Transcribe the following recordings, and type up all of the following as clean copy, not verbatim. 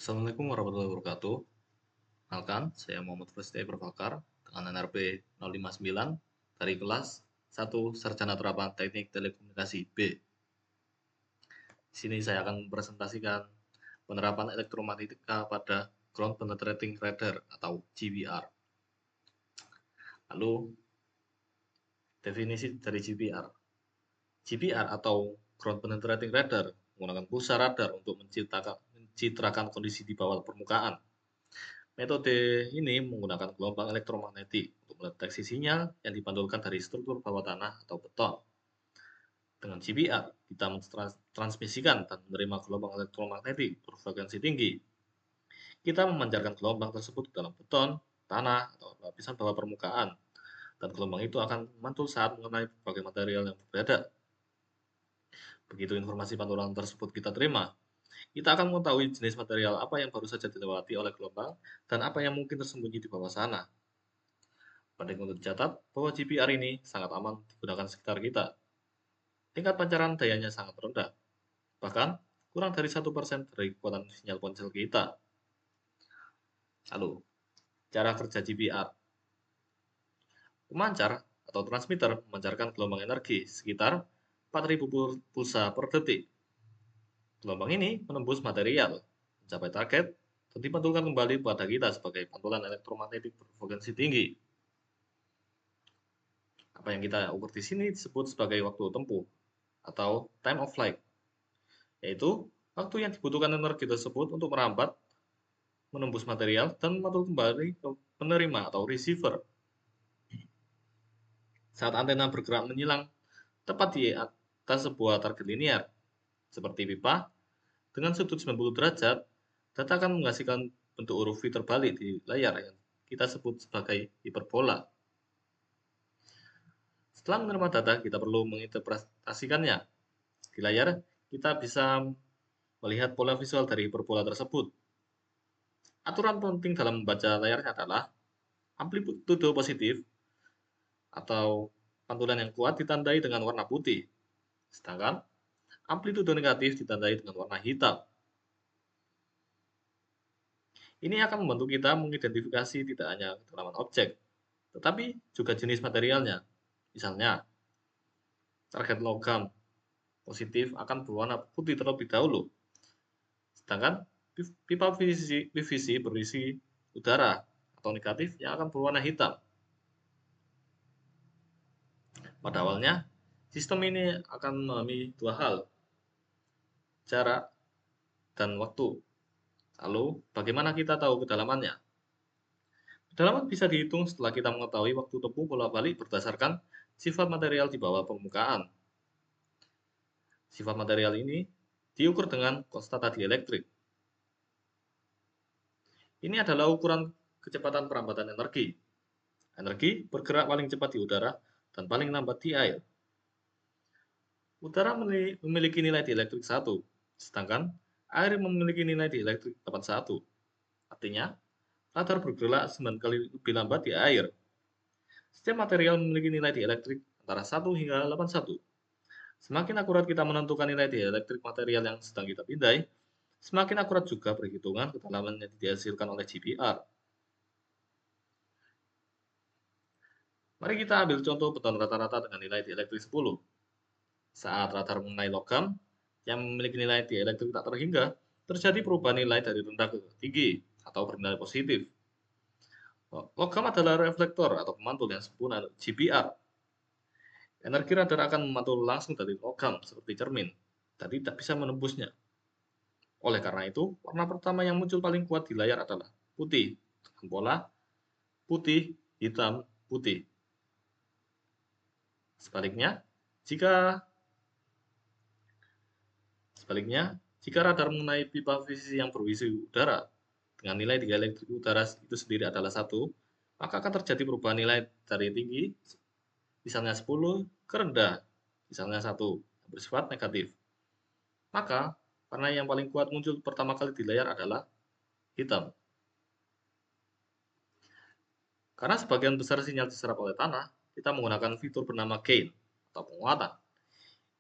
Assalamualaikum warahmatullahi wabarakatuh. Kenalkan, saya Muhammad Fristy Pervakar dengan NRP 059 dari kelas 1 Sarjana Terapan Teknik Telekomunikasi B. Di sini saya akan mempresentasikan penerapan elektromagnetika pada Ground Penetrating Radar atau GPR. Lalu, definisi dari GPR. GPR atau Ground Penetrating Radar menggunakan pulsa radar untuk mencitrakan kondisi di bawah permukaan. Metode ini menggunakan gelombang elektromagnetik untuk mendeteksi sinyal yang dipantulkan dari struktur bawah tanah atau beton. Dengan GPR, kita mentransmisikan dan menerima gelombang elektromagnetik berfrekuensi tinggi. Kita memancarkan gelombang tersebut ke dalam beton, tanah, atau lapisan bawah permukaan, dan gelombang itu akan mantul saat mengenai berbagai material yang berbeda. Begitu informasi pantulan tersebut kita terima, kita akan mengetahui jenis material apa yang baru saja dilewati oleh gelombang dan apa yang mungkin tersembunyi di bawah sana. Penting untuk dicatat bahwa GPR ini sangat aman digunakan sekitar kita. Tingkat pancaran dayanya sangat rendah, bahkan kurang dari 1% dari kekuatan sinyal ponsel kita. Lalu, cara kerja GPR. Pemancar atau transmitter memancarkan gelombang energi sekitar 4.000 pulsa per detik. Gelombang ini menembus material, mencapai target, dan dipantulkan kembali pada kita sebagai pantulan elektromagnetik berfrekuensi tinggi. Apa yang kita ukur di sini disebut sebagai waktu tempuh atau time of flight, yaitu waktu yang dibutuhkan energi tersebut untuk merambat, menembus material, dan memantul kembali ke penerima atau receiver. Saat antena bergerak menyilang tepat di atas sebuah target linear, seperti pipa, dengan sudut 90 derajat, data akan menghasilkan bentuk huruf V terbalik di layar yang kita sebut sebagai hiperbola. Setelah menerima data, kita perlu menginterpretasikannya. Di layar, kita bisa melihat pola visual dari hiperbola tersebut. Aturan penting dalam membaca layarnya adalah amplitude positif atau pantulan yang kuat ditandai dengan warna putih, sedangkan amplitude negatif ditandai dengan warna hitam. Ini akan membantu kita mengidentifikasi tidak hanya kedalaman objek, tetapi juga jenis materialnya. Misalnya, target logam positif akan berwarna putih terlebih dahulu, sedangkan pipa PVC berisi udara atau negatif yang akan berwarna hitam. Pada awalnya, sistem ini akan mengalami dua hal, jarak dan waktu. Lalu, bagaimana kita tahu kedalamannya? Kedalaman bisa dihitung setelah kita mengetahui waktu tempuh bolak-balik berdasarkan sifat material di bawah permukaan. Sifat material ini diukur dengan konstanta dielektrik. Ini adalah ukuran kecepatan perambatan energi. Energi bergerak paling cepat di udara dan paling lambat di air. Udara memiliki nilai dielektrik 1, sedangkan air memiliki nilai dielektrik 81. Artinya, radar bergerak 9 kali lebih lambat di air. Setiap material memiliki nilai dielektrik antara 1 hingga 81. Semakin akurat kita menentukan nilai dielektrik material yang sedang kita pindai, semakin akurat juga perhitungan kedalaman yang dihasilkan oleh GPR. Mari kita ambil contoh beton rata-rata dengan nilai dielektrik 10. Saat radar mengenai logam yang memiliki nilai dielektrik tak terhingga, terjadi perubahan nilai dari rendah ke tinggi atau bernilai positif. Logam adalah reflektor atau pemantul yang sempurna GPR. Energi radar akan memantul langsung dari logam seperti cermin dan tidak bisa menembusnya. Oleh karena itu, warna pertama yang muncul paling kuat di layar adalah putih, dengan pola putih, hitam, putih. Sebaliknya, jika radar mengenai pipa PVC yang berisi udara dengan nilai dielektrik udara itu sendiri adalah 1, maka akan terjadi perubahan nilai dari tinggi, misalnya 10, ke rendah, misalnya 1, yang bersifat negatif. Maka, warna yang paling kuat muncul pertama kali di layar adalah hitam. Karena sebagian besar sinyal diserap oleh tanah, kita menggunakan fitur bernama gain atau penguatan.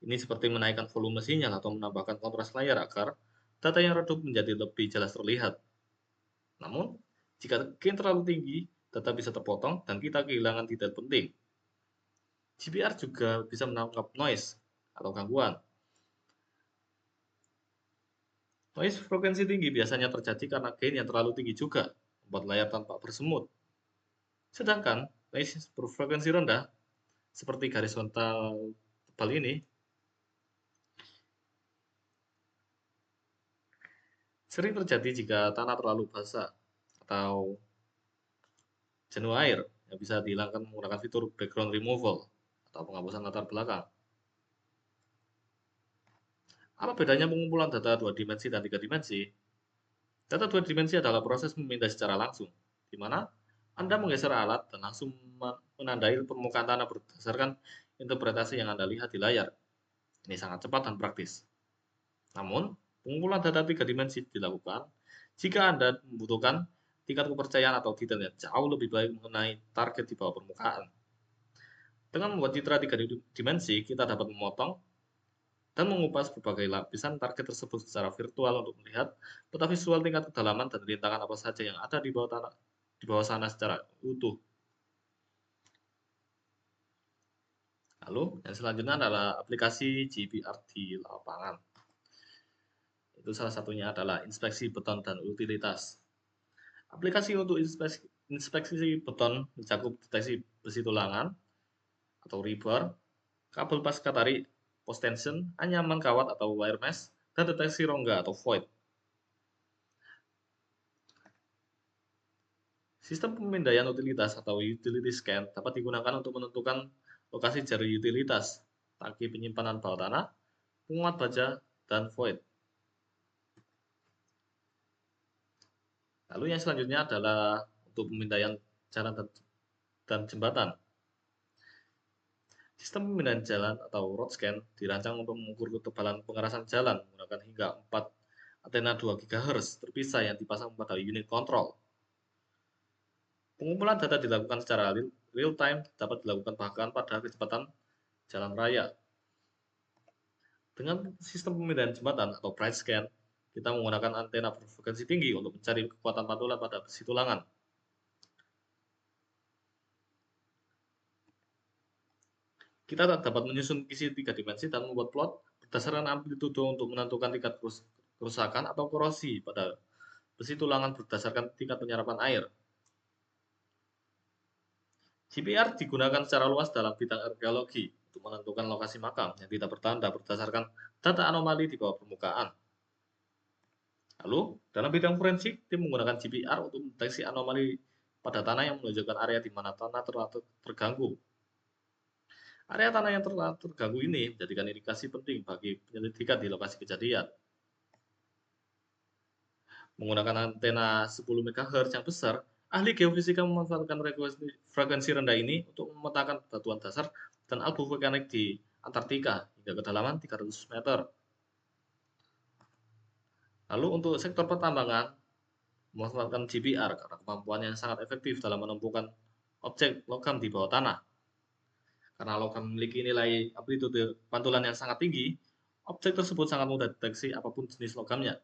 Ini seperti menaikkan volume sinyal atau menambahkan kontras layar agar data yang redup menjadi lebih jelas terlihat. Namun, jika gain terlalu tinggi, data bisa terpotong dan kita kehilangan detail penting. GPR juga bisa menangkap noise atau gangguan. Noise frekuensi tinggi biasanya terjadi karena gain yang terlalu tinggi juga, membuat layar tampak bersemut. Sedangkan noise berfrekuensi rendah, seperti garis horizontal tebal ini, sering terjadi jika tanah terlalu basah atau jenuh air yang bisa dihilangkan menggunakan fitur background removal atau penghapusan latar belakang. Apa bedanya pengumpulan data 2 dimensi dan 3 dimensi? Data 2 dimensi adalah proses memindah secara langsung, di mana Anda menggeser alat dan langsung menandai permukaan tanah berdasarkan interpretasi yang Anda lihat di layar. Ini sangat cepat dan praktis. Namun, pengumpulan data 3 dimensi dilakukan jika Anda membutuhkan tingkat kepercayaan atau detail yang jauh lebih baik mengenai target di bawah permukaan. Dengan membuat citra 3 dimensi, kita dapat memotong dan mengupas berbagai lapisan target tersebut secara virtual untuk melihat peta visual tingkat kedalaman dan rintangan apa saja yang ada di bawah tanah, di bawah sana secara utuh. Lalu, yang selanjutnya adalah aplikasi GPR di lapangan. Itu salah satunya adalah inspeksi beton dan utilitas. Aplikasi untuk inspeksi beton mencakup deteksi besi tulangan atau rebar, kabel pasca tarik, post tension, anyaman kawat atau wire mesh, dan deteksi rongga atau void. Sistem pemindaian utilitas atau utility scan dapat digunakan untuk menentukan lokasi jari utilitas, tangki penyimpanan bawah tanah, penguat baja, dan void. Lalu yang selanjutnya adalah untuk pemindaian jalan dan jembatan. Sistem pemindaian jalan atau road scan dirancang untuk mengukur ketebalan pengerasan jalan menggunakan hingga 4 antena 2 GHz terpisah yang dipasang pada unit kontrol. Pengumpulan data dilakukan secara real time dapat dilakukan bahkan pada kecepatan jalan raya. Dengan sistem pemindaian jembatan atau bright scan, kita menggunakan antena berfrekuensi tinggi untuk mencari kekuatan pantulan pada besi tulangan. Kita dapat menyusun kisi 3 dimensi dan membuat plot berdasarkan amplitudo untuk menentukan tingkat kerusakan atau korosi pada besi tulangan berdasarkan tingkat penyerapan air. GPR digunakan secara luas dalam bidang arkeologi untuk menentukan lokasi makam yang tidak bertanda berdasarkan data anomali di bawah permukaan. Lalu, dalam bidang forensik, tim menggunakan GPR untuk mendeteksi anomali pada tanah yang menunjukkan area di mana tanah terganggu. Area tanah yang terganggu ini menjadikan indikasi penting bagi penyelidikan di lokasi kejadian. Menggunakan antena 10 MHz yang besar, ahli geofisika memanfaatkan frekuensi rendah ini untuk memetakan batuan dasar dan abu vulkanik di Antartika hingga kedalaman 300 meter. Lalu untuk sektor pertambangan, memanfaatkan GPR karena kemampuan yang sangat efektif dalam menemukan objek logam di bawah tanah. Karena logam memiliki nilai amplitude pantulan yang sangat tinggi, objek tersebut sangat mudah deteksi apapun jenis logamnya.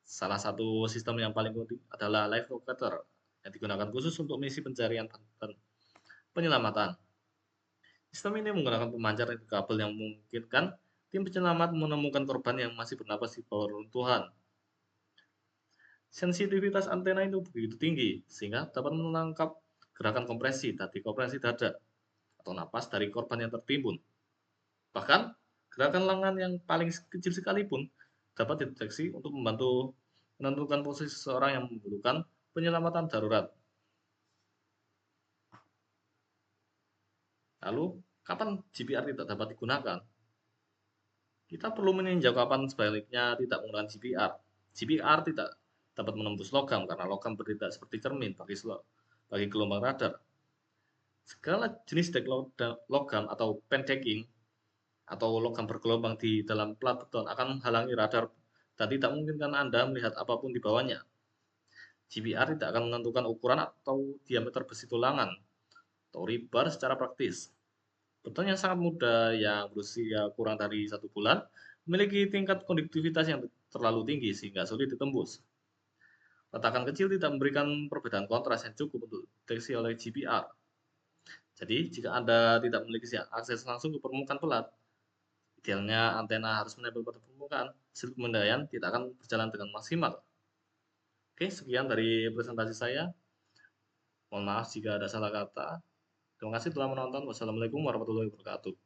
Salah satu sistem yang paling penting adalah live locator yang digunakan khusus untuk misi pencarian dan penyelamatan. Sistem ini menggunakan pemancar kabel yang memungkinkan tim penyelamat menemukan korban yang masih bernapas di bawah runtuhan. Sensitivitas antena itu begitu tinggi sehingga dapat menangkap gerakan kompresi dan dekompresi dada atau napas dari korban yang tertimbun. Bahkan, gerakan lengan yang paling kecil sekalipun dapat dideteksi untuk membantu menentukan posisi seseorang yang membutuhkan penyelamatan darurat. Lalu, kapan GPR tidak dapat digunakan? Kita perlu meninjau kapan sebaliknya tidak menggunakan GPR. GPR tidak dapat menembus logam karena logam bertindak seperti cermin bagi gelombang radar. Segala jenis logam atau pancaking atau logam bergelombang di dalam plat beton akan menghalangi radar dan tidak memungkinkan Anda melihat apapun di bawahnya. GPR tidak akan menentukan ukuran atau diameter besi tulangan atau rebar secara praktis. Beton yang sangat muda yang berusia kurang dari 1 bulan memiliki tingkat konduktivitas yang terlalu tinggi sehingga sulit ditembus. Retakan kecil tidak memberikan perbedaan kontras yang cukup untuk deteksi oleh GPR. Jadi, jika Anda tidak memiliki akses langsung ke permukaan pelat, idealnya antena harus menempel pada permukaan. Hasil pemindaian tidak akan berjalan dengan maksimal. Oke, sekian dari presentasi saya. Mohon maaf jika ada salah kata. Terima kasih telah menonton. Wassalamualaikum warahmatullahi wabarakatuh.